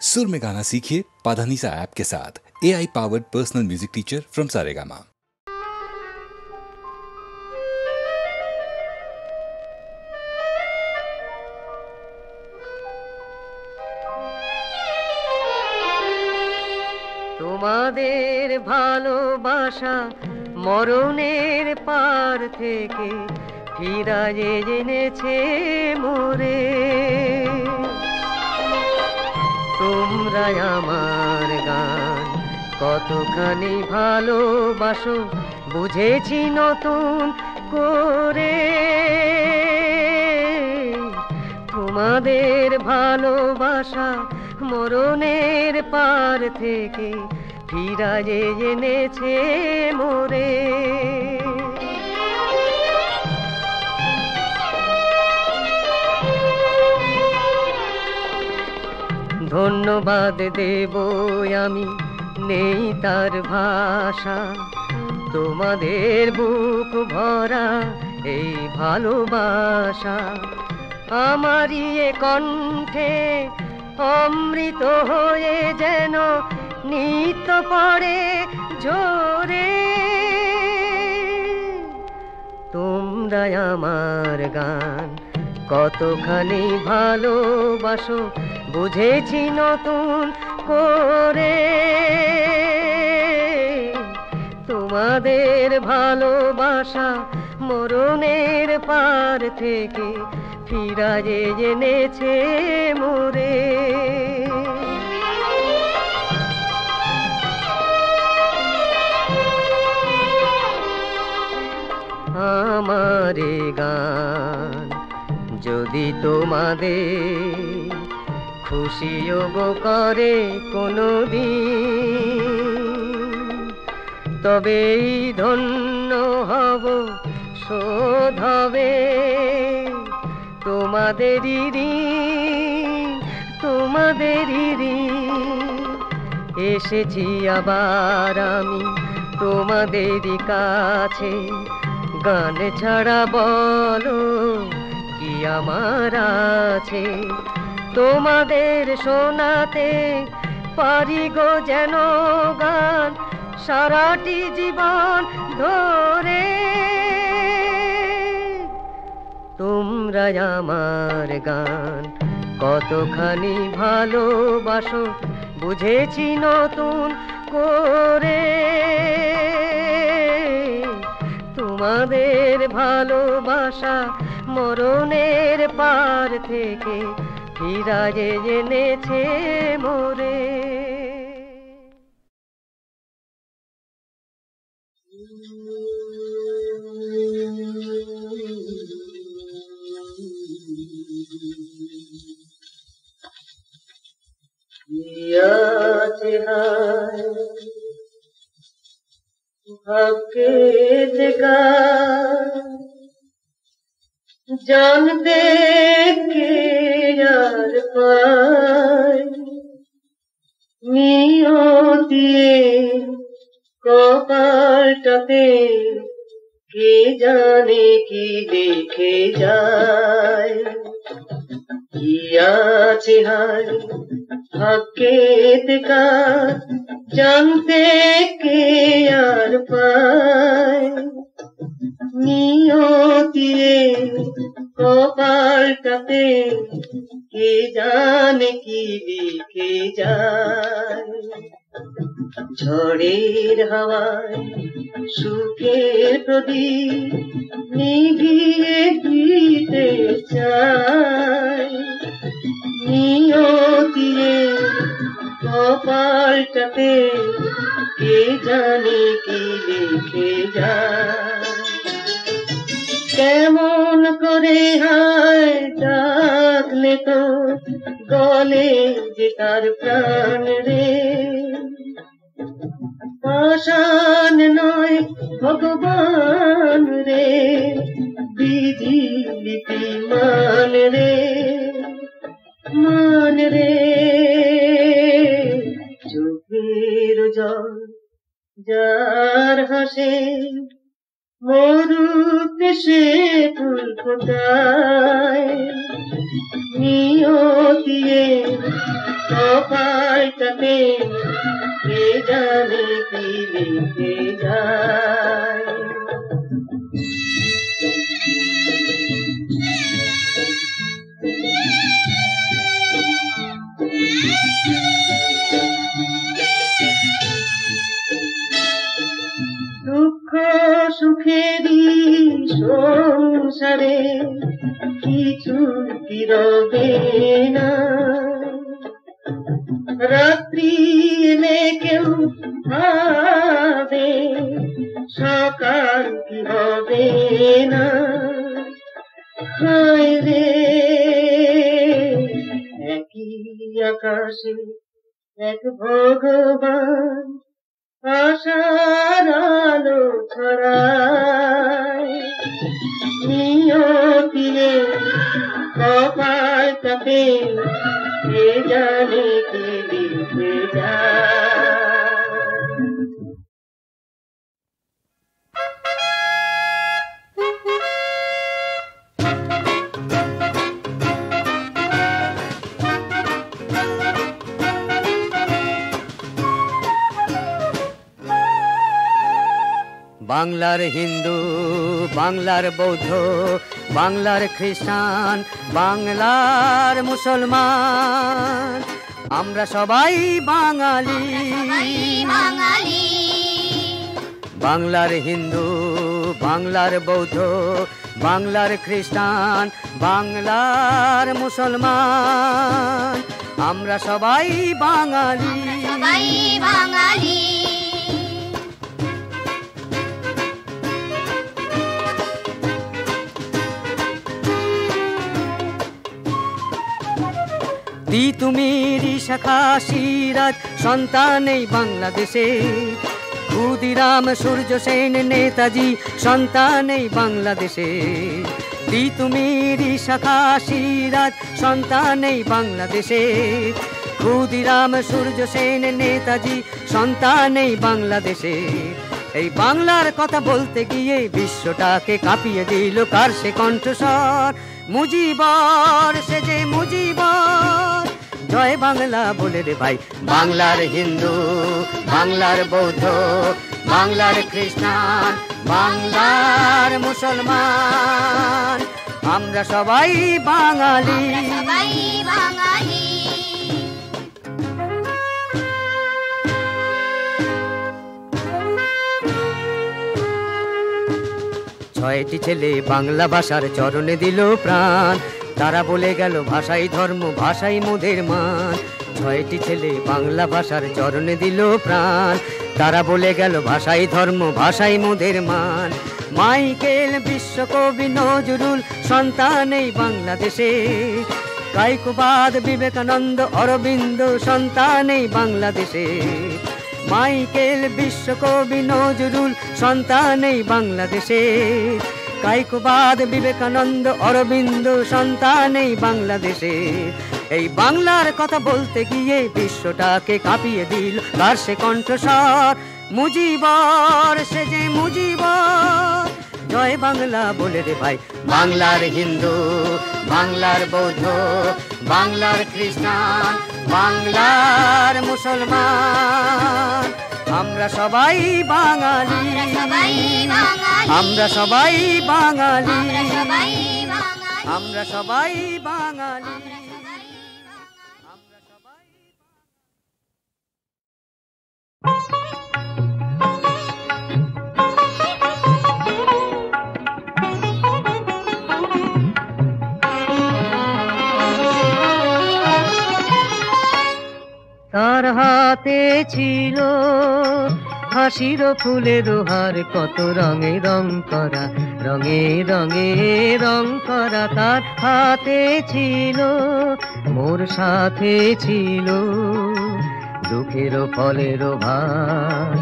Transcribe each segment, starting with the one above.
सुर में गाना सीखिए पाधानीसा ऐप के साथ। AI powered personal music teacher from Saregama. তোমাদের ভালোবাসা মরণের পার থেকে ফিরায়ে এনেছে মোরে। তোমরা আমার গান কতখানি ভালোবাসো বুঝেছি নতুন করে। তোমাদের ভালোবাসা মরণের পার থেকে ফিরায়ে এনেছে মোরে। ধন্যবাদ দেব আমি নেই তার ভাষা, তোমাদের বুক ভরা এই ভালোবাসা। আমারই এ কণ্ঠে অমৃত হয়ে যেন নিত্য পড়ে ঝরে। তোমরা আমার গান কতখানি ভালোবাসো বুঝেছি নতুন করে। তোমাদের ভালোবাসা মরণের পার থেকে ফিরায়ে এনেছে মোরে। আমারে গান যদি তোমাদের খুশিও করে কোনোদিন, তবেই ধন্য হব শোধ হবে তোমাদেরই ঋণ, তোমাদেরই ঋণ। এসেছি আবার আমি তোমাদেরই কাছে, গান ছাড়া বলো কি আমার আছে। তোমাদের শোনাতে পারি গো যেন গান সারাটি জীবন ধরে। তোমরা আমার গান কতখানি ভালোবাসো বুঝেছি নতুন করে। তোমাদের ভালোবাসা মরণের পার থেকে ফিরায়ে এনেছে মোরে। ভাগ্যে দেখা জানতে কে আর পায়, নিয়তিয়ে কপালটাতে কে জানে কি দেখে যায়। কি আছে হায় ভাগ্যে দেখা জানতে কে আর পায়, নিয়তিয়ে কপালটাতে কে জানে কি লিখে যায়। ঝড়ের হাওয়ায় সুখের প্রদীপ নিভিয়ে দিতে চায়, নিয়তিয়ে কপালটাতে কে জানে কি লিখে যায়। কেমন করে হায় ডাকলে তো গলে যে তার প্রাণ রে। পাষাণ নয় ভগবান রে, বিধি লিপি মান রে, মান রে। চোখের জল যার হাসে মরুতে সে ফুল ফোটায়, নিয়তিয়ে কপাল পাল্টাতে কে জানে কি লিখে যায়। দুঃখ সুখেরই সংসারে কিছু কি রবে না, রাত্রি এলে কেউ ভাবে সকাল কি হবে না। হায় রে একই আকাশে এক ভগবান আশার আলো ছড়ায়, নিয়তিরে কপাল কাটে কে জানে কি লিখে যায়। বাংলার হিন্দু, বাংলার বৌদ্ধ, বাংলার খ্রিস্টান, বাংলার মুসলমান, আমরা সবাই বাঙালি। বাংলার হিন্দু, বাংলার বৌদ্ধ, বাংলার খ্রিস্টান, বাংলার মুসলমান, আমরা সবাই বাঙালি। তুমি শাখা সিরাজ সন্তান এই বাংলাদেশে, ক্ষুদিরাম সূর্য সেন নেতাজি সন্তান এই বাংলাদেশে। তুমি শাখা সিরাজ সন্তান এই বাংলাদেশে, ক্ষুদিরাম সূর্য সেন নেতাজি সন্তান এই বাংলাদেশে। এই বাংলার কথা বলতে গিয়ে বিশ্বটাকে কাঁপিয়ে দিল কার সে কণ্ঠস্বর, মুজিবর সে যে মুজিবর। জয় বাংলা বলে রে ভাই, বাংলার হিন্দু, বাংলার বৌদ্ধ, বাংলার খ্রিস্টান, বাংলার মুসলমান, আমরা সবাই বাঙালি। ছয়টি ছেলে বাংলা ভাষার চরণে দিল প্রাণ, তারা বলে গেল ভাষাই ধর্ম, ভাষাই মোদের মান। ছয়টি ছেলে বাংলা ভাষার চরণে দিল প্রাণ, তারা বলে গেল ভাষাই ধর্ম, ভাষাই মোদের মান। মাইকেল বিশ্বকবি নজরুল সন্তান এই বাংলাদেশে, কায়কোবাদ বিবেকানন্দ অরবিন্দ সন্তান এই বাংলাদেশে। মাইকেল বিশ্বকবি নজরুল সন্তান এই বাংলাদেশে, কায়কোবাদ বিবেকানন্দ অরবিন্দ সন্তান এই বাংলাদেশে। এই বাংলার কথা বলতে গিয়ে বিশ্বটাকে কাঁপিয়ে দিল কার সে কণ্ঠস্বর, মুজিবর সে যে মুজিবর। জয় বাংলা বলে রে ভাই, বাংলার হিন্দু, বাংলার বৌদ্ধ, বাংলার খ্রিস্টান, বাংলার মুসলমান, আমরা সবাই বাঙালি। আমরা সবাই বাঙালি, আমরা সবাই বাঙালি। তার হাতে ছিল হাসির ফুলের হার, কত রঙে রং করা, রঙে রঙে রং করা। তার হাতে ছিল, মোর সাথে ছিল দুঃখের ফলের ভার,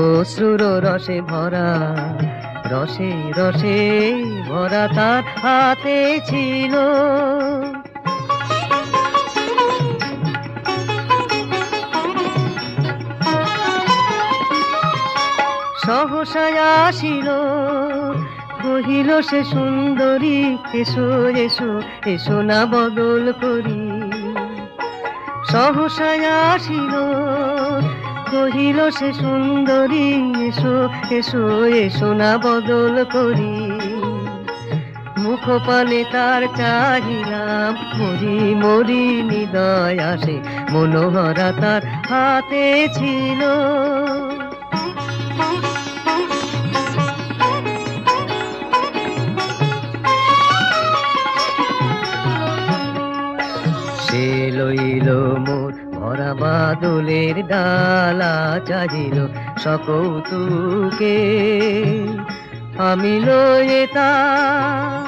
অশ্রুর রসে ভরা, রসে রসে ভরা। তার হাতে ছিল সহসায় আসিল, কহিল সে সুন্দরী, এসো এসো এসো না বদল করি। সহসায় আসিল, কহিল সে সুন্দরী এসো এসো এসো না বদল করি। মুখপানে তার চাহিলাম, মরি মরি হৃদয় আসে, মনোহরা তার হাতে ছিল। সে লইল মোর ভরা বাদলের ডালা, চাহিল সকৌতুকে, আমি লয়ে তার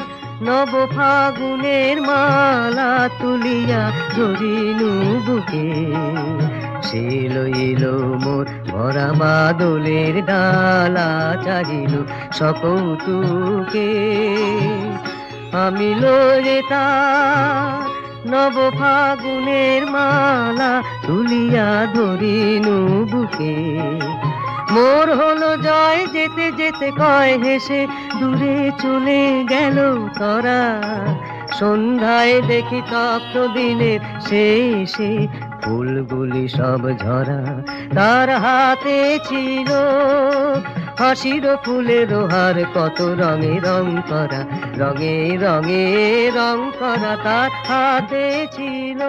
নব ফাগুনের মালা, তুলিয়া ধরিনু বুকে। সে লইল মোর ভরা বাদলের ডালা, চাহিল সকৌতুকে, আমি লয়ে তার নব ফাগুনের মালা, তুলিয়া ধরিনু বুকে। মোর হলো জয়, যেতে যেতে কয় হেসে দূরে চলে গেল তরা। সন্ধ্যায় দেখি তপ্ত দিনের শেষে ফুলগুলি সব ঝরা। তার হাতে ছিল হাসির ফুলের হার, কত রঙে রং করা, রঙে রঙে রং করা তার হাতে ছিল।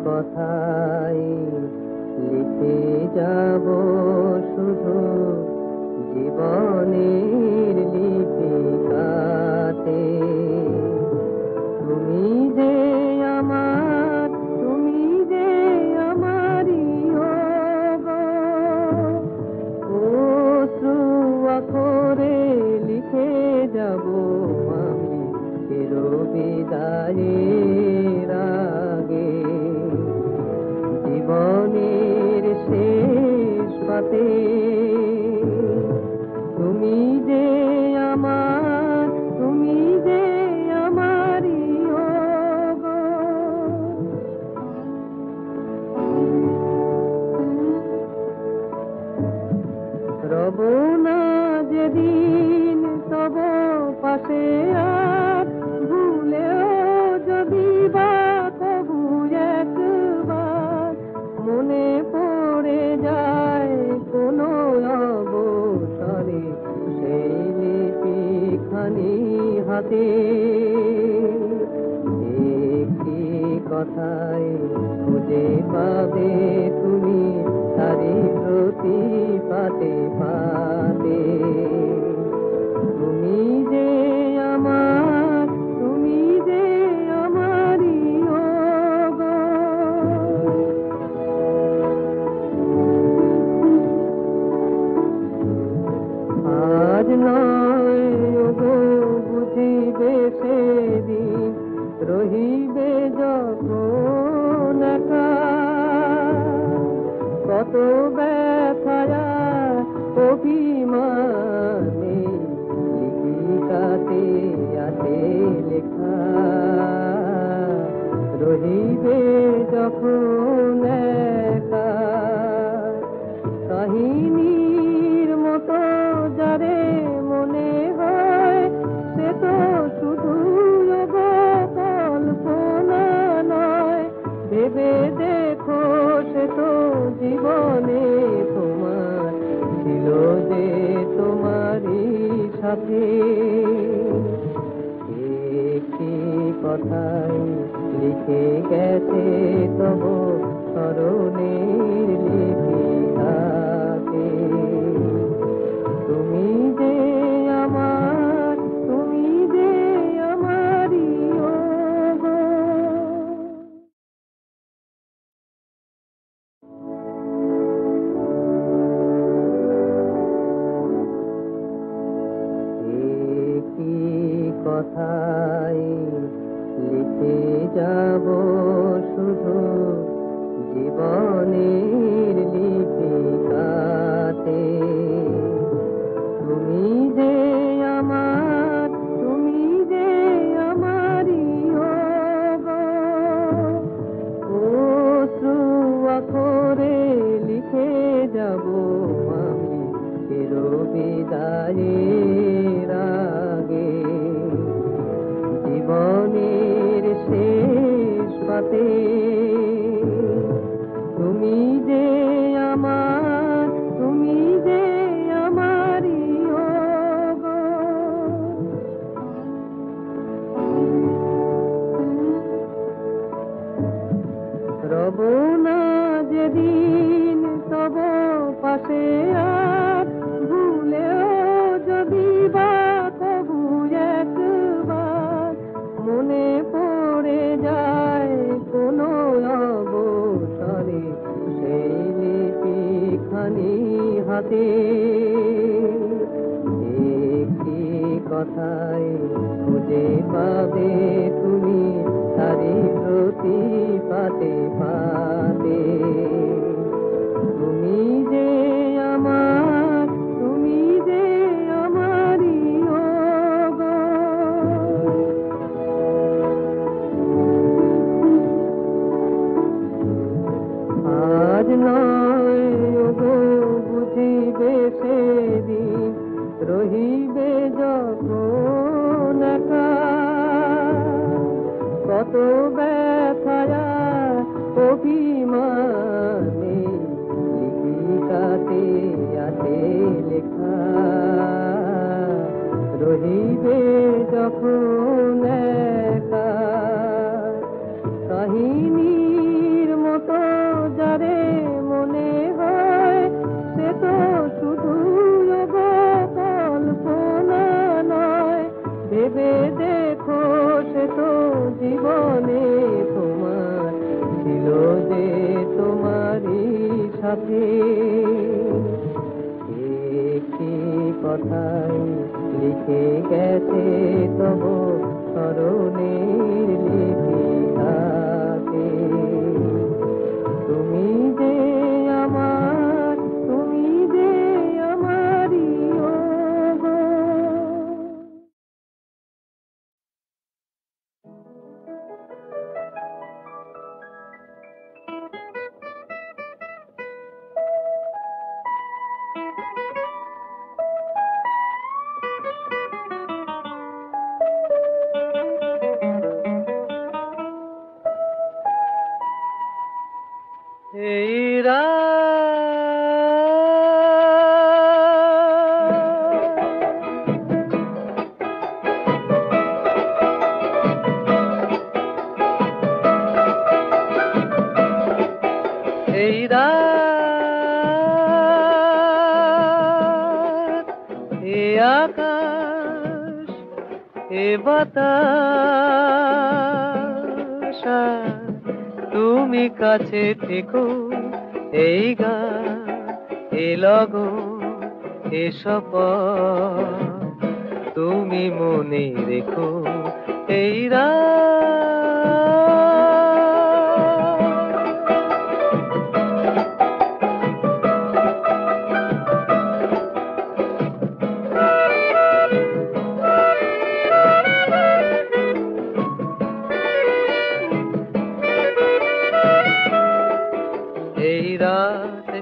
কথায় লিখে যাব শুধু জীবনের লিপিকাতে। তুমি যে আমার, তুমি যে আমারই অশ্রু আখরে লিখে যাব আমি চির বিদায়ের আগে। জীবনের শেষ পাতে তুমি যে আমার, তুমি যে আমারই রব না যেদিন তব পাশে, আর ভুলেও যদি বা তবু একবার মনে পড়ে যায় কোনো অবসরে, সেই লিপিখানি হাতে। একটি কথায় খুঁজে পাবে তুমি তারি প্রতি পাতে পাতে। তুমি যে আমার, তুমি যে আমারই আজ নয় গো বুঝিবে সেদিন, রহিবে যখন একা। কত ব্যথায়া অভিমানে লিখিকাতে আছে লেখা, রহিবে যখন একা। কাহিনীর মতো যারে মনে হয়, সে তো শুধু কল্পনা নয়। ভেবে দেখো সে তো জীবনে তোমার ছিল যে তোমারই সাথে। একটি কথাই লিখে গেছে তব স্মরণের লিপিকাতে। তুমি যে আমার, তুমি যে আমারই কথায় লিখে যাব শুধু জীবনের লিপিকাতে। তুমি যে আমার, তুমি যে আমারই অশ্রু আখরে লিখে যাব বিদায়ের আগে জীবনের শেষ পাতে তুমি যে আমারই গো। রব না যেদিন তব পাশে আর ভুলেও যদি বা তবু একবার মনে পড়ে যায় কোনো অবসরে সেই লিপিখানি হাতে একটি কথায় খুঁজে পাবে তুমি তারি প্রতি পাতে পাতে তুমি যে আমারই গো। আজ নয় গো বুঝিবে সেদিন রহিবে যখন একা কত ব্যথায়া অভিমানে লিখিকাতে আছে লেখা রহিবে যখন একা কাহিনীর মতো যারে মনে হয় সে তো শুধু কল্পনা নয় ভেবে দেখো সে তো জীবনে তোমার ছিল যে তোমারই সাথে একটি কথাই লিখে গেছে তব স্মরণের লিপিকাতে তুমি যে আমারই গো। এই রাত এ আকাশ এ বাতাস তুমি কাছে থেকো এই গান এ লগন এ শপথ তুমি মনে রেখো এই রাত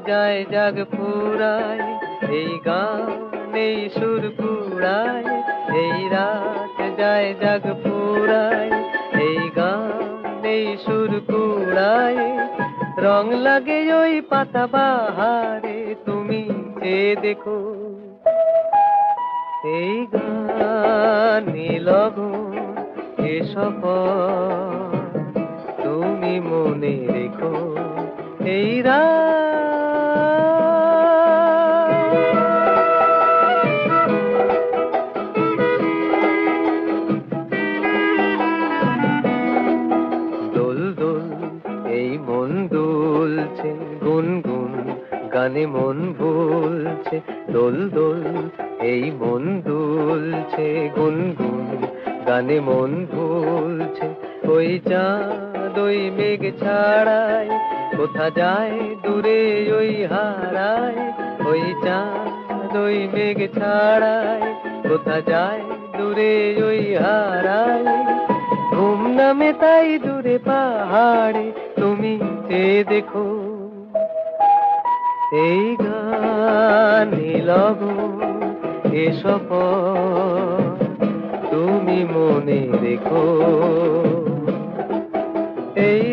যায় জাগ ফুরায় এই গান এই সুর কুড়ায় এই রাত যায় জাগ ফুরায় এই গান এই সুর কুড়ায় রং লাগে ওই পাতা বাহারে তুমি চেয়ে দেখো এই গান লগন এ শপথ তুমি মনে রেখো এই দোল দোল এই মন দুলছে গুনগুন গানে মন ভুলছে দোল দোল এই মন দুলছে গুনগুন গানে মন ভুলছে ওই চাঁদ ওই মেঘ ছাড়ায় কোথা যায় দূরে ওই হারায় ওই চাঁদ ওই মেঘ ছাড়ায় কোথা যায় দূরে ওই হারায় ঘুম নামে তাই দূরে পাহাড়ে তুমি চেয়ে দেখো এই গান লগন এসব তুমি মনে রেখো এই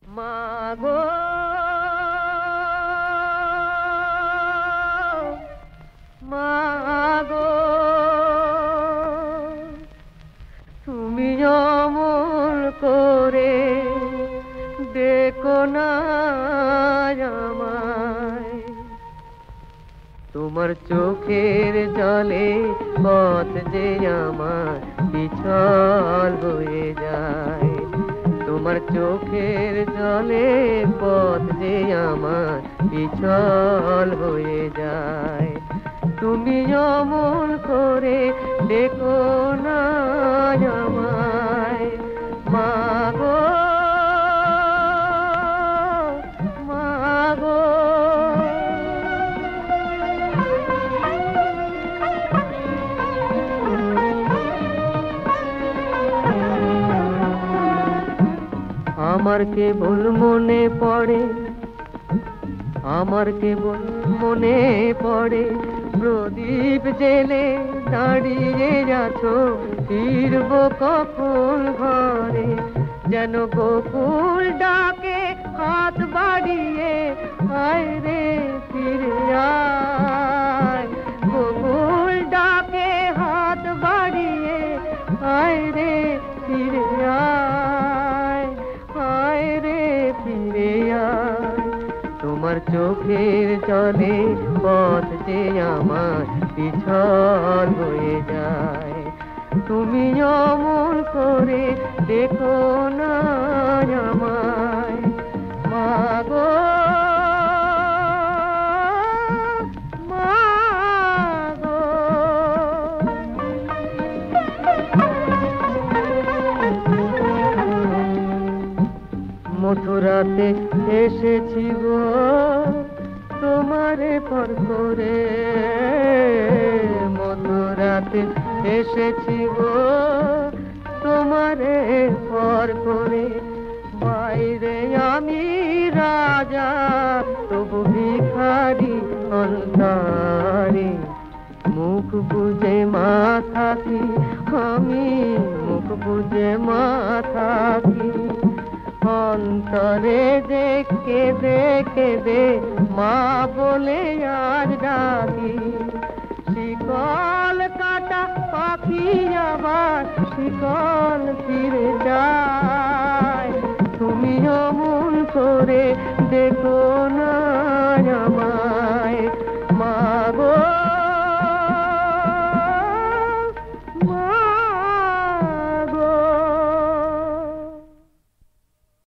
মাগো মাগো তুমি অমন করে দেখো না আমায় তোমার চোখের জলে পথ যে আমার পিছল হয়ে যায় তোমার চোখের জলে পথ যে আমার পিছল হয়ে যায় তুমি অমন করে দেখো না আমায় মাগো মাগো আমার কেবল মনে পড়ে আমার কেবল মনে পড়ে প্রদীপ জেলে দাঁড়িয়ে আছো ফিরব কখন ঘরে যেন গোকুল ডাকে হাত বাড়িয়ে আয় রে ফিরে আয় গোকুল ডাকে হাত বাড়িয়ে আয় রে ফিরে আয় আয় রে ফিরে আয় তোমার চোখের জলে পথ যে আমার পিছল হয়ে যায় তুমি অমন করে দেখো না আমায় মাগো মাগো মথুরাতে এসেছি গো তোমারে পর করে মথুরাতে এসেছি গো তোমারে পর করে বাইরে আমি রাজা তবু ভিখারি অন্তরে মুখ বুঝে মাথা কি আমি মুখ বুঝে মাথা কি অন্তরে দেখে দেখে দে মা বলে আজ ডাকি শিকল কাটা পাখি আবার শিকল ফিরে যায় তুমি অমন করে দেখো না আমার